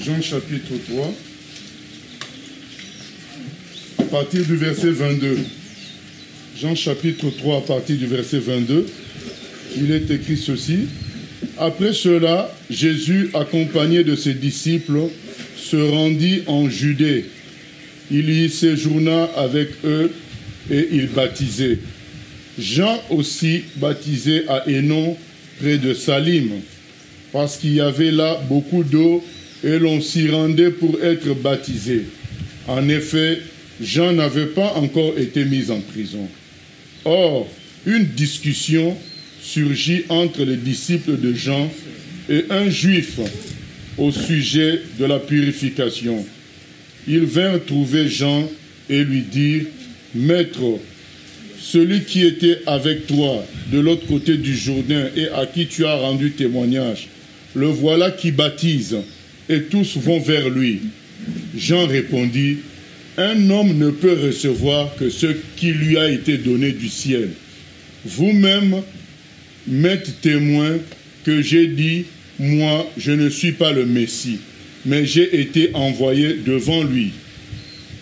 Jean chapitre 3, à partir du verset 22. Jean chapitre 3, à partir du verset 22, il est écrit ceci. Après cela, Jésus, accompagné de ses disciples, se rendit en Judée. Il y séjourna avec eux et il baptisait. Jean aussi baptisait à Hénon, près de Salim, parce qu'il y avait là beaucoup d'eau et l'on s'y rendait pour être baptisé. En effet, Jean n'avait pas encore été mis en prison. Or, une discussion surgit entre les disciples de Jean et un juif au sujet de la purification. Ils vinrent trouver Jean et lui dirent, « Maître, celui qui était avec toi de l'autre côté du Jourdain et à qui tu as rendu témoignage, le voilà qui baptise, et tous vont vers lui. » Jean répondit, « Un homme ne peut recevoir que ce qui lui a été donné du ciel. Vous-même m'êtes témoin que j'ai dit, moi, je ne suis pas le Messie, mais j'ai été envoyé devant lui.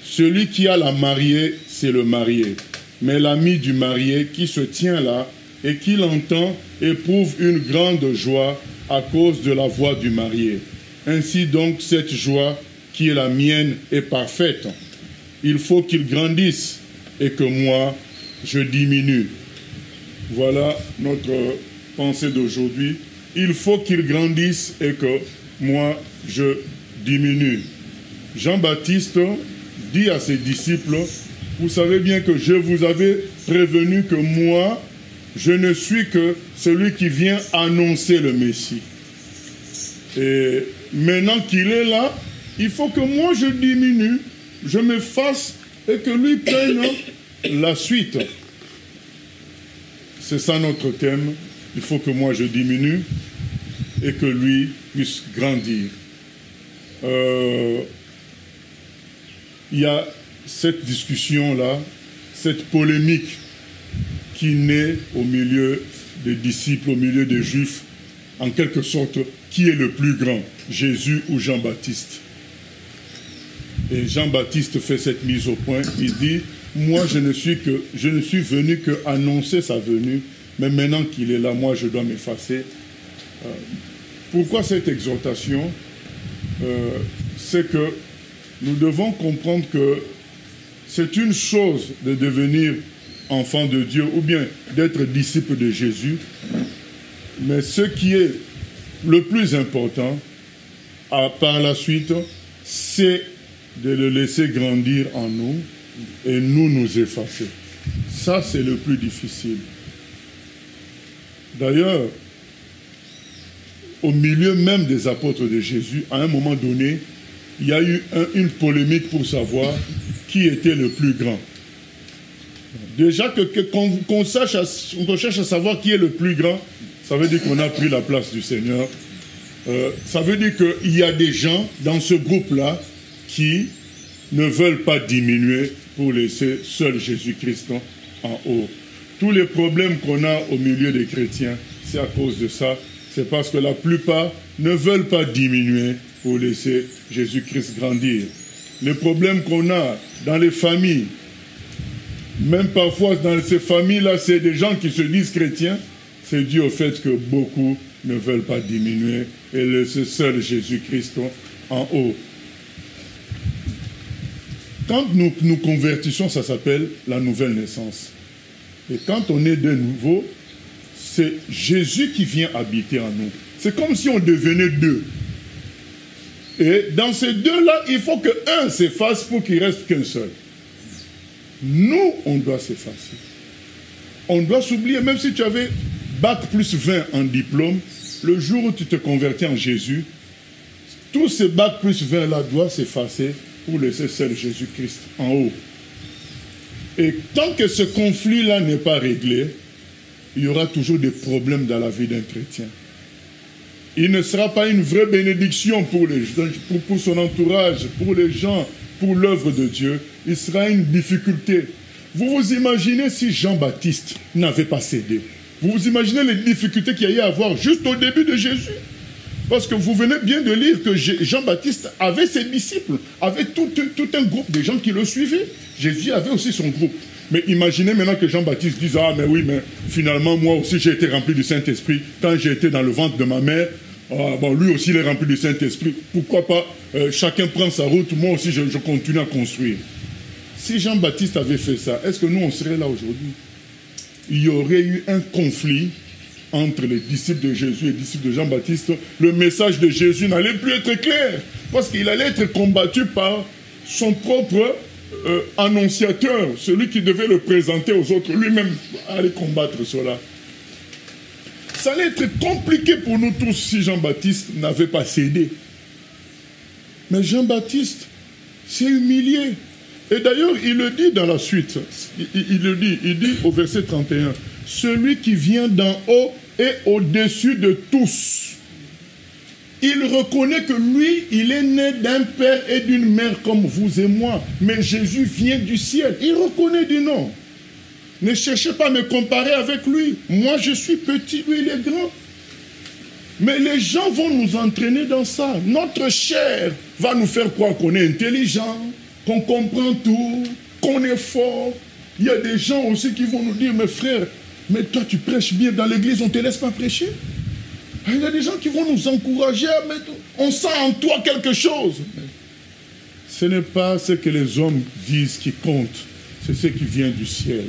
Celui qui a la mariée, c'est le marié. Mais l'ami du marié qui se tient là et qui l'entend éprouve une grande joie à cause de la voix du marié. Ainsi donc, cette joie qui est la mienne est parfaite. Il faut qu'il grandisse et que moi, je diminue. » Voilà notre pensée d'aujourd'hui. Il faut qu'il grandisse et que moi, je diminue. Jean-Baptiste dit à ses disciples, « Vous savez bien que je vous avais prévenu que moi, je ne suis que celui qui vient annoncer le Messie. Et maintenant qu'il est là, il faut que moi je diminue, je m'efface et que lui prenne la suite. » C'est ça notre thème. Il faut que moi je diminue et que lui puisse grandir. Il y a cette discussion-là, cette polémique qui naît au milieu des disciples, au milieu des Juifs, en quelque sorte, qui est le plus grand, Jésus ou Jean-Baptiste? Et Jean-Baptiste fait cette mise au point, il dit, moi je ne suis venu que annoncer sa venue, mais maintenant qu'il est là, moi je dois m'effacer. Pourquoi cette exhortation? C'est que nous devons comprendre que c'est une chose de devenir enfant de Dieu ou bien d'être disciple de Jésus, mais ce qui est le plus important par la suite, c'est de le laisser grandir en nous et nous effacer. Ça, c'est le plus difficile. D'ailleurs, au milieu même des apôtres de Jésus, à un moment donné, il y a eu une polémique pour savoir qui était le plus grand. Déjà qu'on cherche à savoir qui est le plus grand, ça veut dire qu'on a pris la place du Seigneur. Ça veut dire qu'il y a des gens dans ce groupe-là qui ne veulent pas diminuer pour laisser seul Jésus-Christ en haut. Tous les problèmes qu'on a au milieu des chrétiens, c'est à cause de ça. C'est parce que la plupart ne veulent pas diminuer pour laisser Jésus-Christ grandir. Les problèmes qu'on a dans les familles, même parfois dans ces familles-là, c'est des gens qui se disent chrétiens, c'est dû au fait que beaucoup ne veulent pas diminuer et laisser seul Jésus-Christ en haut. Quand nous nous convertissons, ça s'appelle la nouvelle naissance. Et quand on est de nouveau, c'est Jésus qui vient habiter en nous. C'est comme si on devenait deux. Et dans ces deux-là, il faut qu'un s'efface pour qu'il ne reste qu'un seul. Nous, on doit s'effacer. On doit s'oublier, même si tu avais Bac plus 20 en diplôme, le jour où tu te convertis en Jésus, tous ces Bac plus 20-là doivent s'effacer pour laisser seul Jésus-Christ en haut. Et tant que ce conflit-là n'est pas réglé, il y aura toujours des problèmes dans la vie d'un chrétien. Il ne sera pas une vraie bénédiction pour son entourage, pour les gens, pour l'œuvre de Dieu. Il sera une difficulté. Vous vous imaginez si Jean-Baptiste n'avait pas cédé? Vous vous imaginez les difficultés qu'il y a eu à avoir juste au début de Jésus? Parce que vous venez bien de lire que Jean-Baptiste avait ses disciples, avait tout un groupe de gens qui le suivaient. Jésus avait aussi son groupe. Mais imaginez maintenant que Jean-Baptiste dise « Ah, mais oui, mais finalement, moi aussi, j'ai été rempli du Saint-Esprit. Quand j'ai été dans le ventre de ma mère, lui aussi, il est rempli du Saint-Esprit. Pourquoi pas chacun prend sa route, moi aussi, je continue à construire. » Si Jean-Baptiste avait fait ça, est-ce que nous, on serait là aujourd'hui? Il y aurait eu un conflit entre les disciples de Jésus et les disciples de Jean-Baptiste. Le message de Jésus n'allait plus être clair, parce qu'il allait être combattu par son propre annonciateur, celui qui devait le présenter aux autres, lui-même allait combattre cela. Ça allait être compliqué pour nous tous si Jean-Baptiste n'avait pas cédé. Mais Jean-Baptiste s'est humilié. Et d'ailleurs, il le dit dans la suite. Il dit au verset 31, « Celui qui vient d'en haut est au-dessus de tous. » Il reconnaît que lui, il est né d'un père et d'une mère comme vous et moi. Mais Jésus vient du ciel. Il reconnaît du nom. Ne cherchez pas à me comparer avec lui. Moi, je suis petit, lui, il est grand. Mais les gens vont nous entraîner dans ça. Notre chair va nous faire croire qu'on est intelligent, qu'on comprend tout, qu'on est fort. Il y a des gens aussi qui vont nous dire, mes frères, mais toi, tu prêches bien dans l'église, on ne te laisse pas prêcher. Il y a des gens qui vont nous encourager à mettre... On sent en toi quelque chose. Ce n'est pas ce que les hommes disent qui compte. C'est ce qui vient du ciel.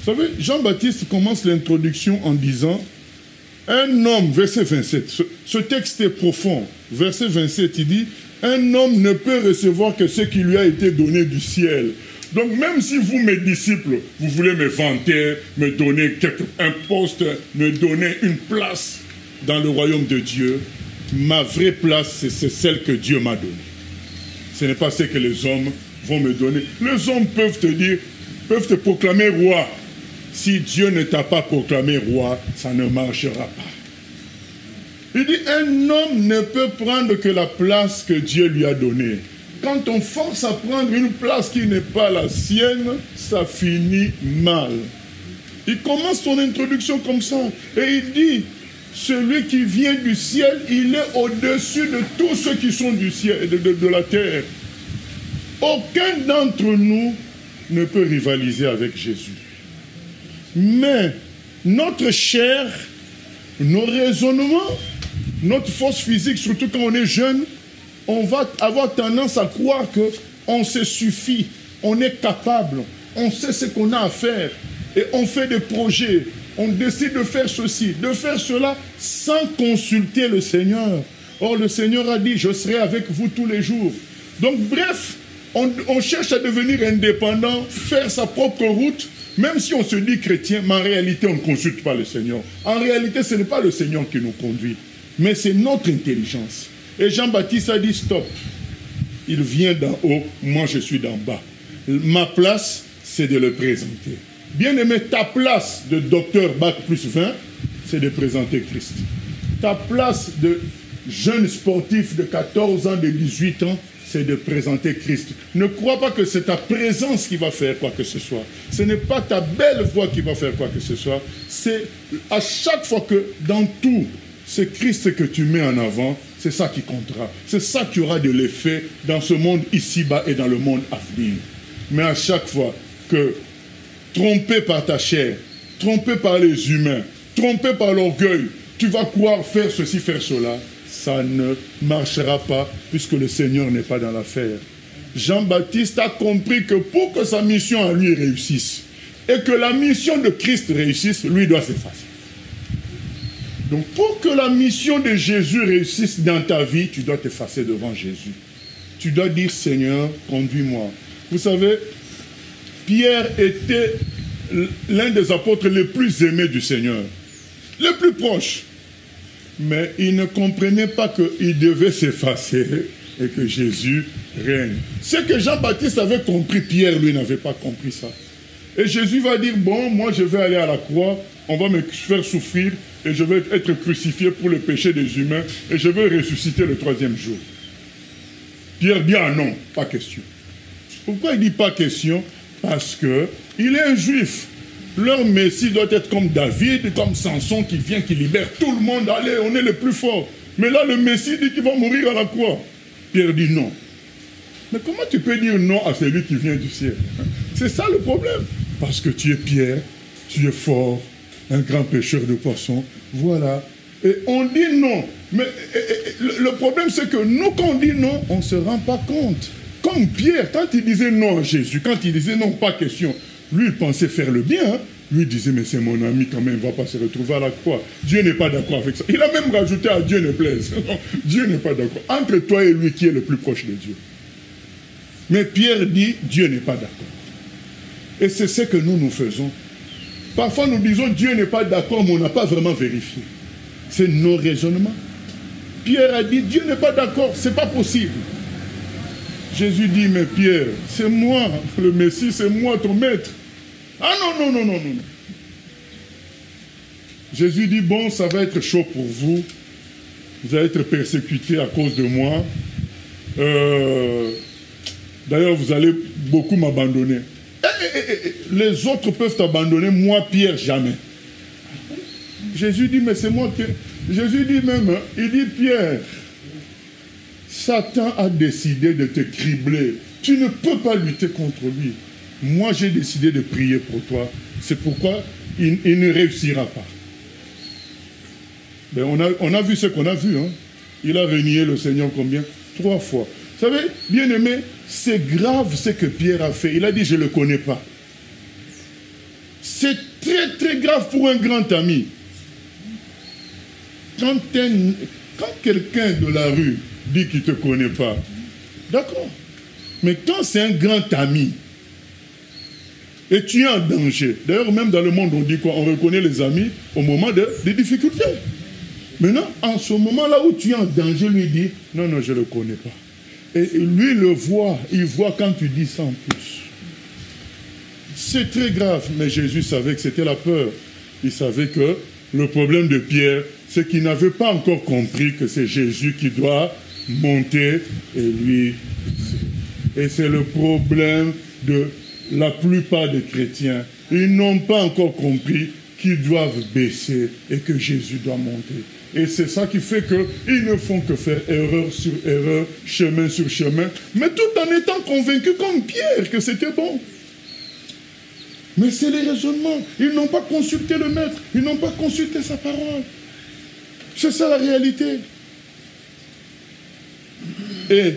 Vous savez, Jean-Baptiste commence l'introduction en disant « Un homme », verset 27, ce texte est profond. Verset 27, il dit « Un homme ne peut recevoir que ce qui lui a été donné du ciel. » Donc même si vous, mes disciples, vous voulez me vanter, me donner un poste, me donner une place dans le royaume de Dieu, ma vraie place, c'est celle que Dieu m'a donnée. Ce n'est pas ce que les hommes vont me donner. Les hommes peuvent te dire, peuvent te proclamer roi. Si Dieu ne t'a pas proclamé roi, ça ne marchera pas. Il dit, un homme ne peut prendre que la place que Dieu lui a donnée. Quand on force à prendre une place qui n'est pas la sienne, ça finit mal. Il commence son introduction comme ça. Et il dit, celui qui vient du ciel, il est au-dessus de tous ceux qui sont du ciel, de la terre. Aucun d'entre nous ne peut rivaliser avec Jésus. Mais notre chair, nos raisonnements, notre force physique, surtout quand on est jeune, on va avoir tendance à croire qu'on se suffit, on est capable, on sait ce qu'on a à faire et on fait des projets. On décide de faire ceci, de faire cela sans consulter le Seigneur. Or, le Seigneur a dit, je serai avec vous tous les jours. Donc, bref, on cherche à devenir indépendant, faire sa propre route, même si on se dit chrétien, mais en réalité, on ne consulte pas le Seigneur. En réalité, ce n'est pas le Seigneur qui nous conduit, mais c'est notre intelligence. Et Jean-Baptiste a dit, stop. Il vient d'en haut, moi je suis d'en bas. Ma place, c'est de le présenter. Bien-aimé, ta place de docteur Bac plus 20, c'est de présenter Christ. Ta place de jeune sportif de 14 ans, de 18 ans, c'est de présenter Christ. Ne crois pas que c'est ta présence qui va faire quoi que ce soit. Ce n'est pas ta belle voix qui va faire quoi que ce soit. C'est à chaque fois que dans tout, c'est Christ que tu mets en avant, c'est ça qui comptera. C'est ça qui aura de l'effet dans ce monde ici-bas et dans le monde à venir. Mais à chaque fois que trompé par ta chair, trompé par les humains, trompé par l'orgueil, tu vas croire faire ceci, faire cela, ça ne marchera pas puisque le Seigneur n'est pas dans l'affaire. Jean-Baptiste a compris que pour que sa mission à lui réussisse et que la mission de Christ réussisse, lui doit s'effacer. Donc pour que la mission de Jésus réussisse dans ta vie, tu dois t'effacer devant Jésus. Tu dois dire, Seigneur, conduis-moi. Vous savez, Pierre était l'un des apôtres les plus aimés du Seigneur, les plus proches. Mais il ne comprenait pas qu'il devait s'effacer et que Jésus règne. Ce que Jean-Baptiste avait compris, Pierre, lui, n'avait pas compris ça. Et Jésus va dire, bon, moi je vais aller à la croix, on va me faire souffrir et je vais être crucifié pour le péché des humains et je vais ressusciter le 3e jour. Pierre dit, ah non, pas question. Pourquoi il dit pas question? Parce qu'il est un juif. Leur Messie doit être comme David, comme Samson qui vient, qui libère tout le monde. Allez, on est le plus fort. Mais là, le Messie dit qu'il va mourir à la croix. Pierre dit non. Mais comment tu peux dire non à celui qui vient du ciel? C'est ça le problème. Parce que tu es Pierre, tu es fort, un grand pêcheur de poissons. Voilà. Et on dit non. Mais le problème, c'est que nous, quand on dit non, on ne se rend pas compte. Comme Pierre, quand il disait non à Jésus, quand il disait non, pas question, lui, il pensait faire le bien. Hein. Lui, il disait, mais c'est mon ami quand même, il ne va pas se retrouver à la croix. Dieu n'est pas d'accord avec ça. Il a même rajouté à Dieu ne plaise. Non, Dieu n'est pas d'accord. Entre toi et lui, qui est le plus proche de Dieu? Mais Pierre dit, Dieu n'est pas d'accord. Et c'est ce que nous faisons. Parfois, nous disons, Dieu n'est pas d'accord, mais on n'a pas vraiment vérifié. C'est nos raisonnements. Pierre a dit, Dieu n'est pas d'accord, ce n'est pas possible. Jésus dit, mais Pierre, c'est moi, le Messie, c'est moi, ton maître. Ah non, non, non, non, non. Jésus dit, bon, ça va être chaud pour vous. Vous allez être persécutés à cause de moi. D'ailleurs, vous allez beaucoup m'abandonner. Les autres peuvent t'abandonner, moi, Pierre, jamais. Jésus dit, mais c'est moi qui... Jésus dit même, il dit, Pierre, Satan a décidé de te cribler. Tu ne peux pas lutter contre lui. Moi, j'ai décidé de prier pour toi. C'est pourquoi il ne réussira pas. Ben, on a vu ce qu'on a vu. Hein. Il a renié le Seigneur combien? 3 fois. Vous savez, bien aimé, c'est grave ce que Pierre a fait. Il a dit, je ne le connais pas. C'est très, très grave pour un grand ami. Quand quelqu'un de la rue dit qu'il ne te connaît pas, d'accord. Mais quand c'est un grand ami, et tu es en danger, d'ailleurs même dans le monde on dit quoi? On reconnaît les amis au moment des difficultés. Maintenant, en ce moment-là où tu es en danger, lui dit, non, non, je ne le connais pas. Et lui le voit, il voit quand tu dis ça en plus. C'est très grave, mais Jésus savait que c'était la peur. Il savait que le problème de Pierre, c'est qu'il n'avait pas encore compris que c'est Jésus qui doit monter et lui. Et c'est le problème de la plupart des chrétiens. Ils n'ont pas encore compris qu'ils doivent baisser et que Jésus doit monter. Et c'est ça qui fait qu'ils ne font que faire erreur sur erreur, chemin sur chemin, mais tout en étant convaincus comme Pierre que c'était bon. Mais c'est les raisonnements. Ils n'ont pas consulté le Maître. Ils n'ont pas consulté sa parole. C'est ça la réalité. Et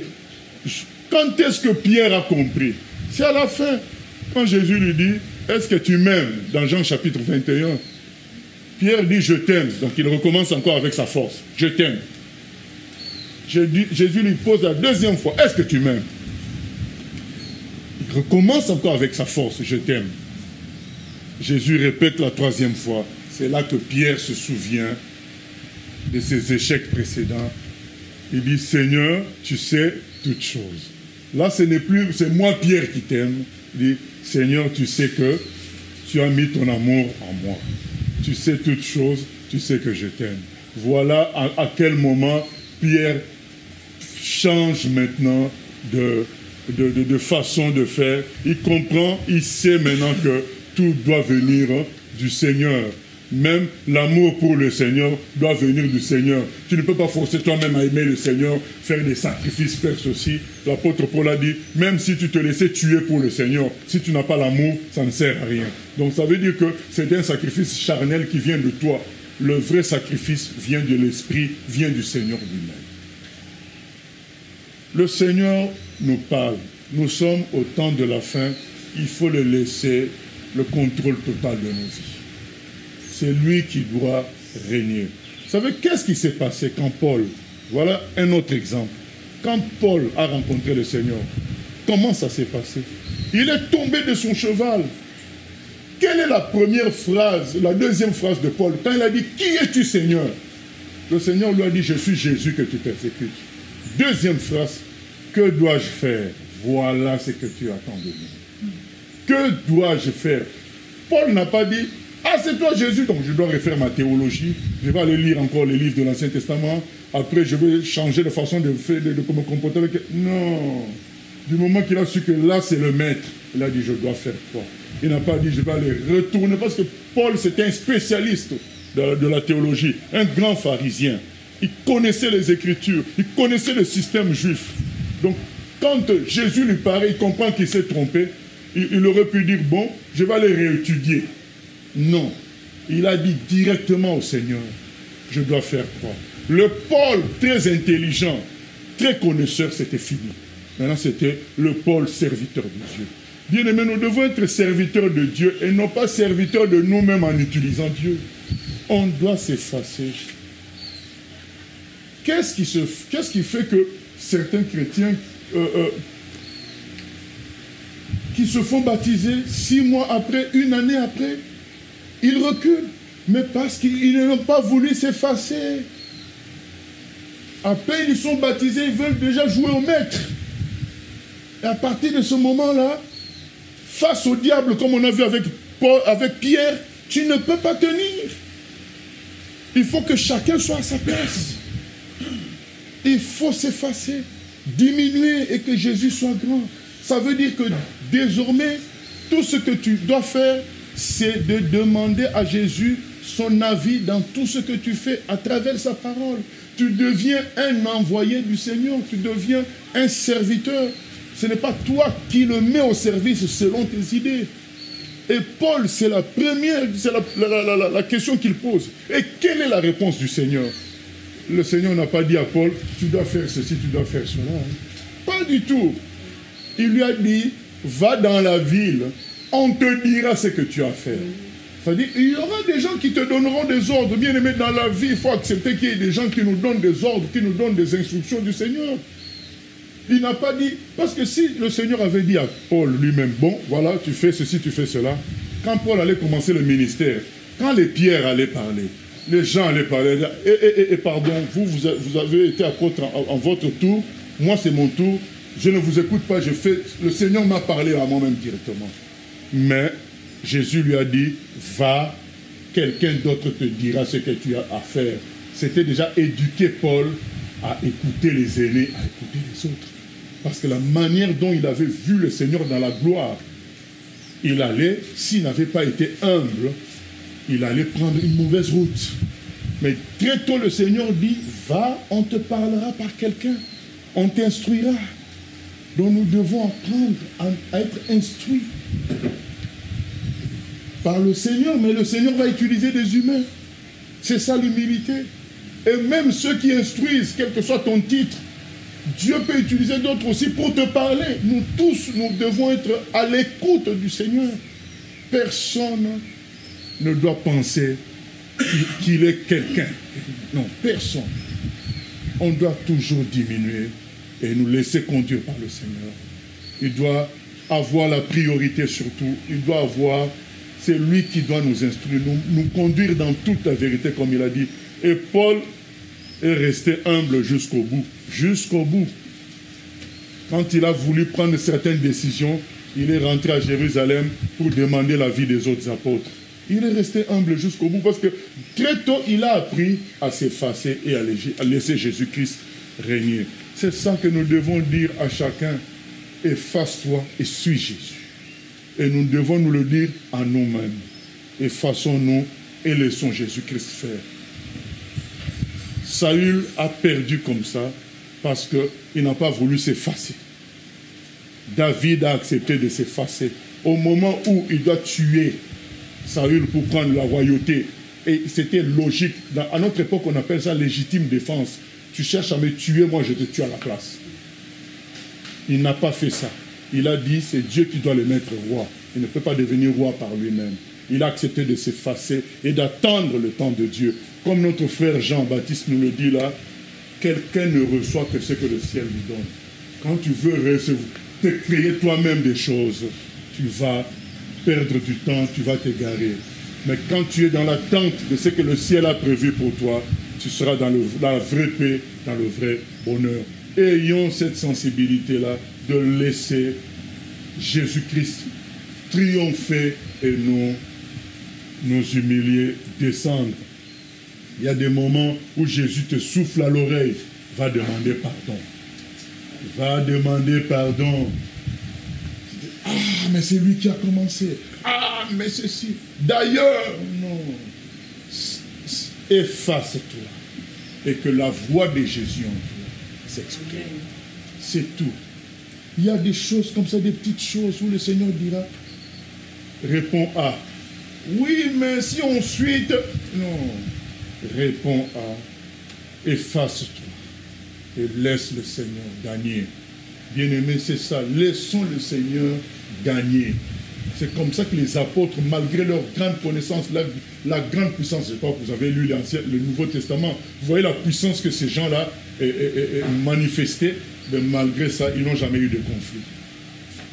quand est-ce que Pierre a compris? C'est à la fin. Quand Jésus lui dit, est-ce que tu m'aimes? Dans Jean chapitre 21. Pierre dit, je t'aime. Donc il recommence encore avec sa force. Je t'aime. Jésus lui pose la deuxième fois, est-ce que tu m'aimes? Il recommence encore avec sa force, je t'aime. Jésus répète la troisième fois. C'est là que Pierre se souvient de ses échecs précédents. Il dit, Seigneur, tu sais toutes choses. Là, ce n'est plus, c'est moi Pierre qui t'aime. Il dit, Seigneur, tu sais que tu as mis ton amour en moi. Tu sais toutes choses, tu sais que je t'aime. Voilà à quel moment Pierre change maintenant de façon de faire. Il comprend, il sait maintenant que tout doit venir du Seigneur. Même l'amour pour le Seigneur doit venir du Seigneur. Tu ne peux pas forcer toi-même à aimer le Seigneur, faire des sacrifices, faire ceci. L'apôtre Paul a dit, même si tu te laissais tuer pour le Seigneur, si tu n'as pas l'amour, ça ne sert à rien. Donc ça veut dire que c'est un sacrifice charnel qui vient de toi. Le vrai sacrifice vient de l'Esprit, vient du Seigneur lui-même. Le Seigneur nous parle. Nous sommes au temps de la fin. Il faut le laisser le contrôle total de nos vies. C'est lui qui doit régner. Vous savez, qu'est-ce qui s'est passé quand Paul, voilà un autre exemple, quand Paul a rencontré le Seigneur, comment ça s'est passé? Il est tombé de son cheval. Quelle est la première phrase, la deuxième phrase de Paul? Quand il a dit, qui es-tu Seigneur? Le Seigneur lui a dit, je suis Jésus que tu persécutes. Deuxième phrase, que dois-je faire? Voilà ce que tu attends de moi. Que dois-je faire? Paul n'a pas dit, ah, c'est toi Jésus, donc je dois refaire ma théologie, je vais aller lire encore les livres de l'Ancien Testament, après je vais changer de façon de me comporter avec... Non. Du moment qu'il a su que là c'est le maître, il a dit je dois faire quoi? Il n'a pas dit je vais aller retourner, parce que Paul c'était un spécialiste de la théologie, un grand pharisien. Il connaissait les Écritures, il connaissait le système juif. Donc, quand Jésus lui parlait, il comprend qu'il s'est trompé. Il aurait pu dire, bon, je vais aller réétudier. Non. Il a dit directement au Seigneur, je dois faire quoi? Le Paul, très intelligent, très connaisseur, c'était fini. Maintenant, c'était le Paul, serviteur de Dieu. Bien-aimés, nous devons être serviteurs de Dieu et non pas serviteurs de nous-mêmes en utilisant Dieu. On doit s'effacer. Qu'est-ce qui fait que certains chrétiens qui se font baptiser 6 mois après, 1 année après, ils reculent? Mais parce qu'ils n'ont pas voulu s'effacer. À peine ils sont baptisés, ils veulent déjà jouer au maître. Et à partir de ce moment-là, face au diable, comme on a vu avec Pierre, tu ne peux pas tenir. Il faut que chacun soit à sa place. Il faut s'effacer, diminuer et que Jésus soit grand. Ça veut dire que désormais, tout ce que tu dois faire, c'est de demander à Jésus son avis dans tout ce que tu fais à travers sa parole. Tu deviens un envoyé du Seigneur, tu deviens un serviteur. Ce n'est pas toi qui le mets au service selon tes idées. Et Paul, c'est la première, c'est la question qu'il pose. Et quelle est la réponse du Seigneur? Le Seigneur n'a pas dit à Paul, tu dois faire ceci, tu dois faire cela. Pas du tout. Il lui a dit, va dans la ville, on te dira ce que tu as à faire. C'est-à-dire, il y aura des gens qui te donneront des ordres. Bien aimé, dans la vie, il faut accepter qu'il y ait des gens qui nous donnent des ordres, qui nous donnent des instructions du Seigneur. Il n'a pas dit, parce que si le Seigneur avait dit à Paul lui-même, bon, voilà, tu fais ceci, tu fais cela, quand Paul allait commencer le ministère, quand les pierres allaient parler, les gens allaient parler, et pardon, vous avez été apôtre en votre tour, moi c'est mon tour, je ne vous écoute pas, je fais, le Seigneur m'a parlé à moi-même directement. Mais Jésus lui a dit, va, quelqu'un d'autre te dira ce que tu as à faire. C'était déjà éduquer Paul à écouter les aînés, à écouter les autres. Parce que la manière dont il avait vu le Seigneur dans la gloire, il allait, s'il n'avait pas été humble, il allait prendre une mauvaise route. Mais très tôt, le Seigneur dit, va, on te parlera par quelqu'un, on t'instruira. Donc nous devons apprendre à être instruits par le Seigneur, mais le Seigneur va utiliser des humains. C'est ça l'humilité. Et même ceux qui instruisent, quel que soit ton titre, Dieu peut utiliser d'autres aussi pour te parler. Nous tous, nous devons être à l'écoute du Seigneur. Personne ne doit penser qu'il est quelqu'un. Non, personne. On doit toujours diminuer et nous laisser conduire par le Seigneur. Il doit avoir la priorité surtout. Il doit avoir, c'est lui qui doit nous instruire, nous conduire dans toute la vérité comme il a dit. Et Paul est resté humble jusqu'au bout. Jusqu'au bout. Quand il a voulu prendre certaines décisions, il est rentré à Jérusalem pour demander l'avis des autres apôtres. Il est resté humble jusqu'au bout parce que très tôt, il a appris à s'effacer et à laisser Jésus-Christ régner. C'est ça que nous devons dire à chacun. Efface-toi et suis Jésus. Et nous devons nous le dire à nous-mêmes. Effaçons-nous et laissons Jésus-Christ faire. Saül a perdu comme ça parce qu'il n'a pas voulu s'effacer. David a accepté de s'effacer. Au moment où il doit tuer Saül pour prendre la royauté, et c'était logique. À notre époque, on appelle ça légitime défense. Tu cherches à me tuer, moi je te tue à la place. Il n'a pas fait ça. Il a dit, c'est Dieu qui doit le mettre roi. Il ne peut pas devenir roi par lui-même. Il a accepté de s'effacer et d'attendre le temps de Dieu. Comme notre frère Jean-Baptiste nous le dit là, quelqu'un ne reçoit que ce que le ciel lui donne. Quand tu veux recevoir, te créer toi-même des choses, tu vas perdre du temps, tu vas t'égarer. Mais quand tu es dans l'attente de ce que le ciel a prévu pour toi, tu seras dans la vraie paix, dans le vrai bonheur. Ayons cette sensibilité-là de laisser Jésus-Christ triompher et nous humilier, descendre. Il y a des moments où Jésus te souffle à l'oreille, va demander pardon. Va demander pardon. Ah, mais c'est lui qui a commencé. Ah, mais ceci. D'ailleurs, non. Efface-toi. et que la voix de Jésus en toi s'exprime. C'est tout. Il y a des choses comme ça, des petites choses où le Seigneur dira, réponds A. Oui, mais si ensuite... Non. Réponds A. Efface-toi. Et laisse le Seigneur gagner. Bien-aimé, c'est ça. Laissons le Seigneur gagner. C'est comme ça que les apôtres, malgré leur grande connaissance, la grande puissance, je ne sais pas, vous avez lu le Nouveau Testament, vous voyez la puissance que ces gens-là manifestaient, mais malgré ça, ils n'ont jamais eu de conflit.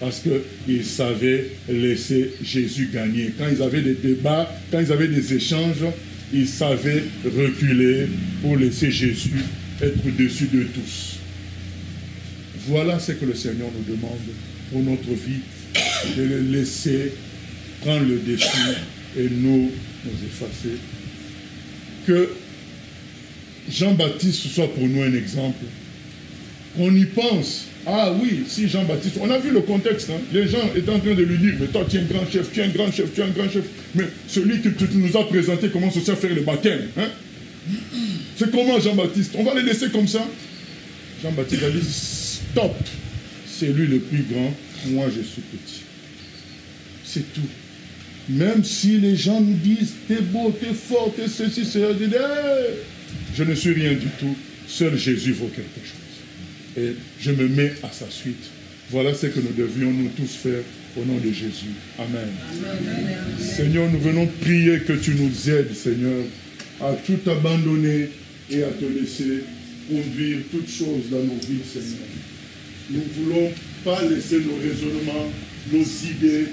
Parce qu'ils savaient laisser Jésus gagner. Quand ils avaient des débats, quand ils avaient des échanges, ils savaient reculer pour laisser Jésus être au-dessus de tous. Voilà ce que le Seigneur nous demande pour notre vie, de le laisser prendre le dessus et nous effacer. Que Jean-Baptiste soit pour nous un exemple. Qu'on y pense. Ah oui, si Jean-Baptiste, on a vu le contexte, hein? Les gens étaient en train de lui dire, mais toi tu es un grand chef, tu es un grand chef, tu es un grand chef. Mais celui que tu nous as présenté commence aussi à faire le baptême. Hein? C'est comment Jean-Baptiste? On va le laisser comme ça? Jean-Baptiste a dit, stop, c'est lui le plus grand, moi je suis petit. C'est tout. Même si les gens nous disent, t'es beau, t'es fort, t'es ceci, c'est hey, je ne suis rien du tout, seul Jésus vaut quelque chose. Et je me mets à sa suite. Voilà ce que nous devions nous tous faire au nom de Jésus. Amen. Amen. Seigneur, nous venons prier que tu nous aides, Seigneur, à tout abandonner et à te laisser conduire toutes choses dans nos vies, Seigneur. Nous ne voulons pas laisser nos raisonnements, nos idées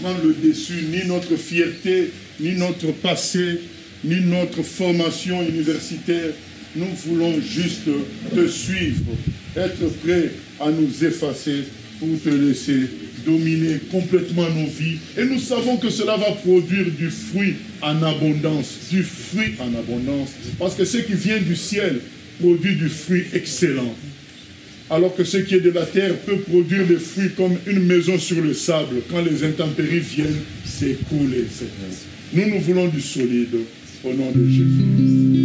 prendre le dessus, ni notre fierté, ni notre passé, ni notre formation universitaire. Nous voulons juste te suivre, être prêts à nous effacer pour te laisser dominer complètement nos vies. Et nous savons que cela va produire du fruit en abondance, du fruit en abondance. Parce que ce qui vient du ciel produit du fruit excellent. Alors que ce qui est de la terre peut produire des fruits comme une maison sur le sable. Quand les intempéries viennent s'écrouler. Nous voulons du solide au nom de Jésus.